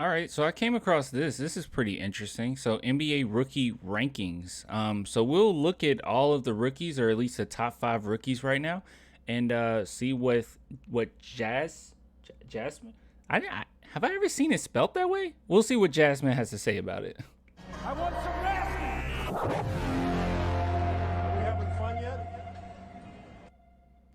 All right, so I came across this. This is pretty interesting. So NBA rookie rankings. So we'll look at all of the rookies, or at least the top five rookies right now, and see what Jasmine. I have I ever seen it spelt that way? We'll see what Jasmine has to say about it. I want some nasty. Are we having fun yet?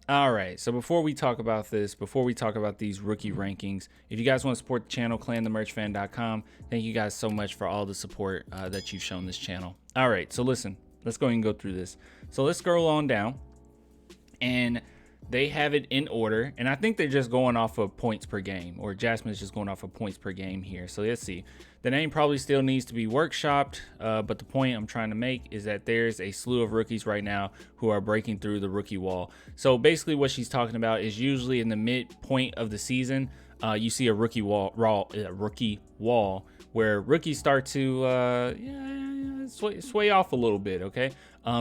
All right, so before we talk about this, before we talk about these rookie rankings, if you guys want to support the channel, clanthemerchfan.com. Thank you guys so much for all the support that you've shown this channel. All right, so listen, let's go ahead and go through this. So let's scroll on down, and they have it in order, and I think they're just going off of points per game, or Jasmine's just going off of points per game here. So let's see. The name probably still needs to be workshopped, but the point I'm trying to make is that there's a slew of rookies right now who are breaking through the rookie wall. So basically what she's talking about is usually in the midpoint of the season, you see a rookie wall where rookies start to sway off a little bit, okay?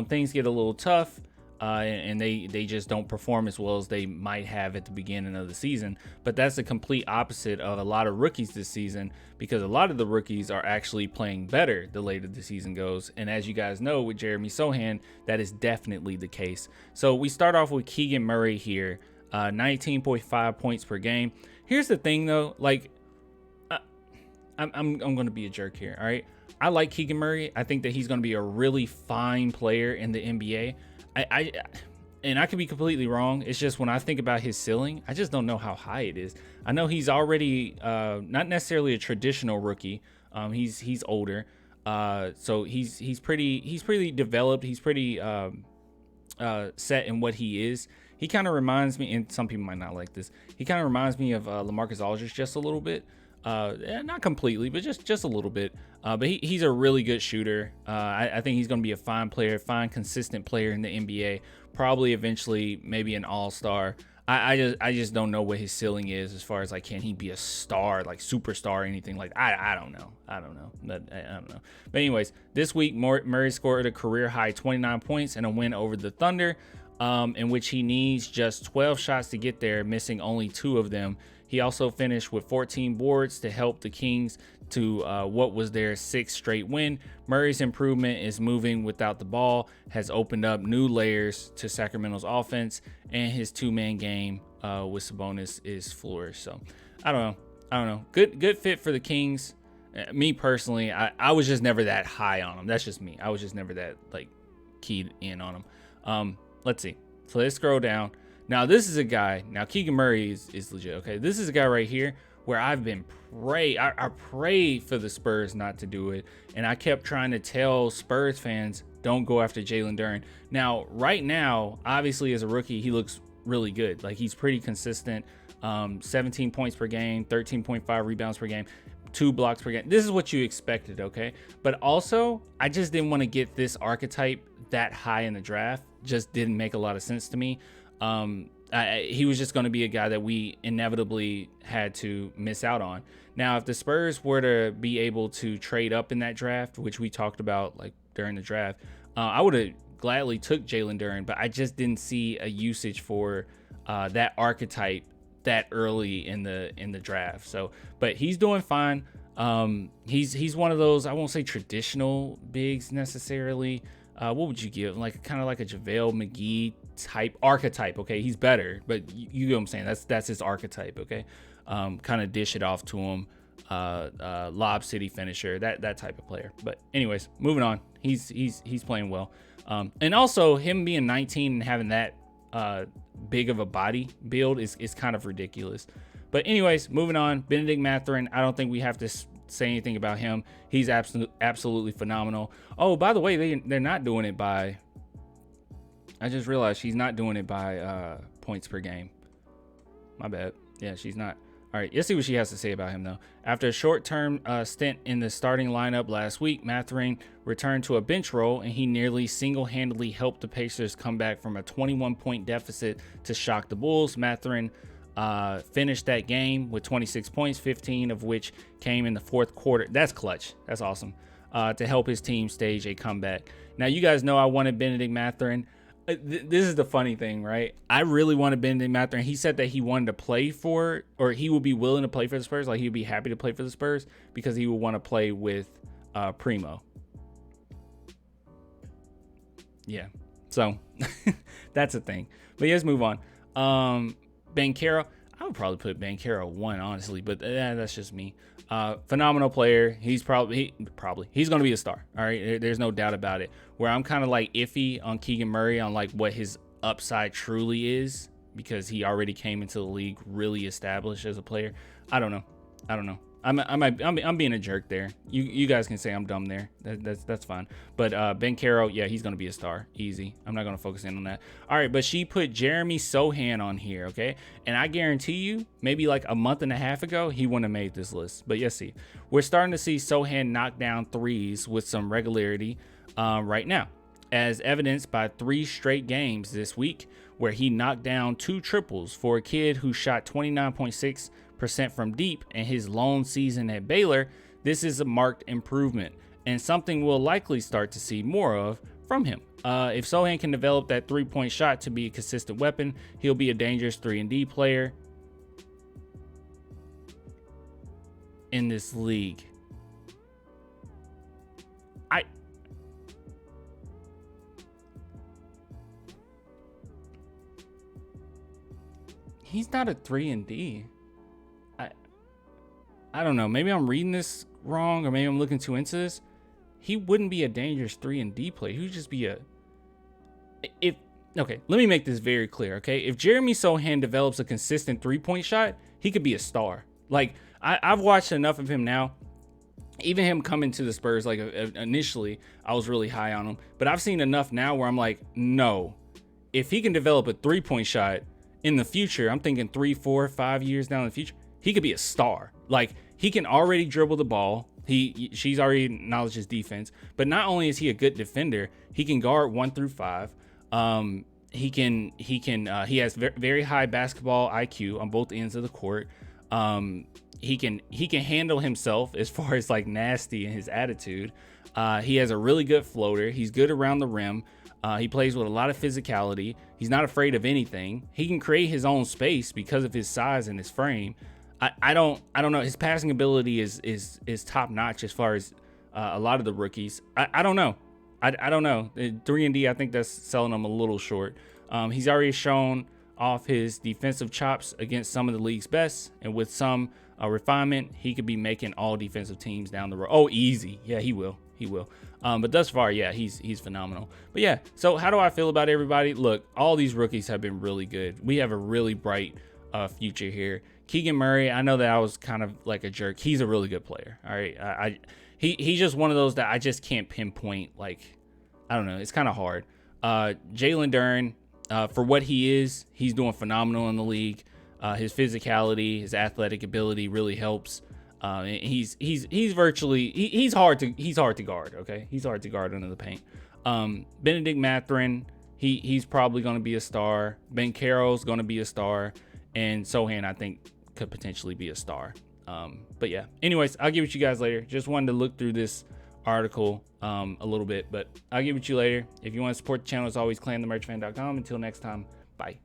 Things get a little tough. And they just don't perform as well as they might have at the beginning of the season. But that's the complete opposite of a lot of rookies this season, because a lot of the rookies are actually playing better the later the season goes. And as you guys know, with Jeremy Sochan, that is definitely the case. So we start off with Keegan Murray here, 19.5 points per game. Here's the thing though, like I'm going to be a jerk here, all right? I like Keegan Murray. I think that he's going to be a really fine player in the NBA. And I could be completely wrong. It's just when I think about his ceiling, I just don't know how high it is. I know he's already not necessarily a traditional rookie. He's older, so he's pretty developed. He's pretty set in what he is. He kind of reminds me, and some people might not like this, he kind of reminds me of LaMarcus Aldridge just a little bit. Not completely, but just a little bit. But he's a really good shooter. I think he's going to be a fine player, fine, consistent player in the NBA. Probably eventually maybe an all-star. I just don't know what his ceiling is as far as like, can he be a star, like superstar or anything like that? I don't know. I don't know. But anyways, this week Murray scored a career high 29 points in a win over the Thunder, in which he needs just 12 shots to get there, missing only 2 of them. He also finished with 14 boards to help the Kings to what was their 6th straight win. Murray's improvement is moving without the ball, has opened up new layers to Sacramento's offense, and his 2-man game with Sabonis is flourished. So I don't know. Good fit for the Kings. Me personally, I was just never that high on him. That's just me. I was just never that like keyed in on him. Let's see. So let's scroll down. Now, this is a guy. Now, Keegan Murray is legit, okay? This is a guy right here where I've been I prayed for the Spurs not to do it. And I kept trying to tell Spurs fans, don't go after Jalen Duren. Now, right now, obviously, as a rookie, he looks really good. Like, he's pretty consistent. 17 points per game, 13.5 rebounds per game, 2 blocks per game. This is what you expected, okay? But also, I just didn't want to get this archetype that high in the draft. Just didn't make a lot of sense to me. He was just going to be a guy that we inevitably had to miss out on. Now, if the Spurs were to be able to trade up in that draft, which we talked about like during the draft, I would have gladly took Jalen Duren, but I just didn't see a usage for that archetype that early in the draft. So, but he's doing fine. He's one of those, I won't say traditional bigs necessarily. What would you give? Like kind of like a JaVale McGee type archetype. Okay, he's better, but you know what I'm saying. That's his archetype. Okay, kind of dish it off to him. Lob city finisher, that type of player. But anyways, moving on. He's playing well. And also him being 19 and having that big of a body build is kind of ridiculous. But anyways, moving on. Benedict Mathurin. I don't think we have to say anything about him. He's absolutely phenomenal. Oh, by the way, they're not doing it by, I just realized she's not doing it by points per game. My bad. Yeah, she's not. All right, let's see what she has to say about him, though. After a short-term stint in the starting lineup last week, Mathurin returned to a bench role, and he nearly single-handedly helped the Pacers come back from a 21-point deficit to shock the Bulls. Mathurin finished that game with 26 points, 15 of which came in the 4th quarter. That's clutch. That's awesome. To help his team stage a comeback. Now, you guys know I wanted Benedict Mathurin. This is the funny thing, right? I really wanted Benedict Mathurin. He said that he wanted to play for, or he would be willing to play for the Spurs. Like, he would be happy to play for the Spurs because he would want to play with Primo. Yeah. So that's a thing. But let's move on. Banchero. I would probably put Banchero 1, honestly, but that's just me. Phenomenal player. He's probably he's going to be a star. All right. There's no doubt about it. Where I'm kind of like iffy on Keegan Murray on like what his upside truly is, because he already came into the league really established as a player. I don't know. I'm being a jerk there. You guys can say I'm dumb there. That's fine. But Banchero, yeah, he's gonna be a star, easy. I'm not gonna focus in on that. All right, but she put Jeremy Sochan on here, okay? And I guarantee you, maybe like a month and a half ago, he wouldn't have made this list. But yes, see, we're starting to see Sochan knock down threes with some regularity right now, as evidenced by 3 straight games this week where he knocked down 2 triples for a kid who shot 29.6% from deep in his lone season at Baylor. This is a marked improvement and something we'll likely start to see more of from him. If Sochan can develop that 3-point shot to be a consistent weapon, he'll be a dangerous 3-and-D player in this league. He's not a 3-and-D. I don't know. Maybe I'm reading this wrong, or maybe I'm looking too into this. He wouldn't be a dangerous 3-and-D player. He would just be okay, let me make this very clear, okay? If Jeremy Sochan develops a consistent 3-point shot, he could be a star. Like, I've watched enough of him now. Even him coming to the Spurs, like initially, I was really high on him. But I've seen enough now where I'm like, no. If he can develop a 3-point shot in the future, I'm thinking 3, 4, 5 years down in the future, he could be a star. Like, he can already dribble the ball. She's already acknowledged his defense. But not only is he a good defender, he can guard 1 through 5. He has very high basketball IQ on both ends of the court. He can handle himself as far as like nasty in his attitude. He has a really good floater. He's good around the rim. He plays with a lot of physicality. He's not afraid of anything. He can create his own space because of his size and his frame. I don't know. His passing ability is top notch as far as a lot of the rookies. I don't know. I don't know. 3-and-D, I think that's selling him a little short. He's already shown off his defensive chops against some of the league's best, and with some refinement, he could be making all defensive teams down the road. Oh, easy. Yeah, he will. But thus far, yeah, he's phenomenal. But yeah, so how do I feel about everybody? Look, all these rookies have been really good. We have a really bright future here. Keegan Murray, I know that I was kind of like a jerk. He's a really good player. All right. He's just one of those that I just can't pinpoint. Like, I don't know. It's kind of hard. Jalen Duren, for what he is, he's doing phenomenal in the league. His physicality, his athletic ability really helps. He's hard to guard. Okay. He's hard to guard under the paint. Benedict Mathurin, he's probably going to be a star. Banchero's going to be a star. And Sochan, I think, could potentially be a star. But yeah, anyways, I'll give it to you guys later. Just wanted to look through this article a little bit, but I'll give it to you later. If you want to support the channel, as always, clanthemerchfan.com. Until next time, bye.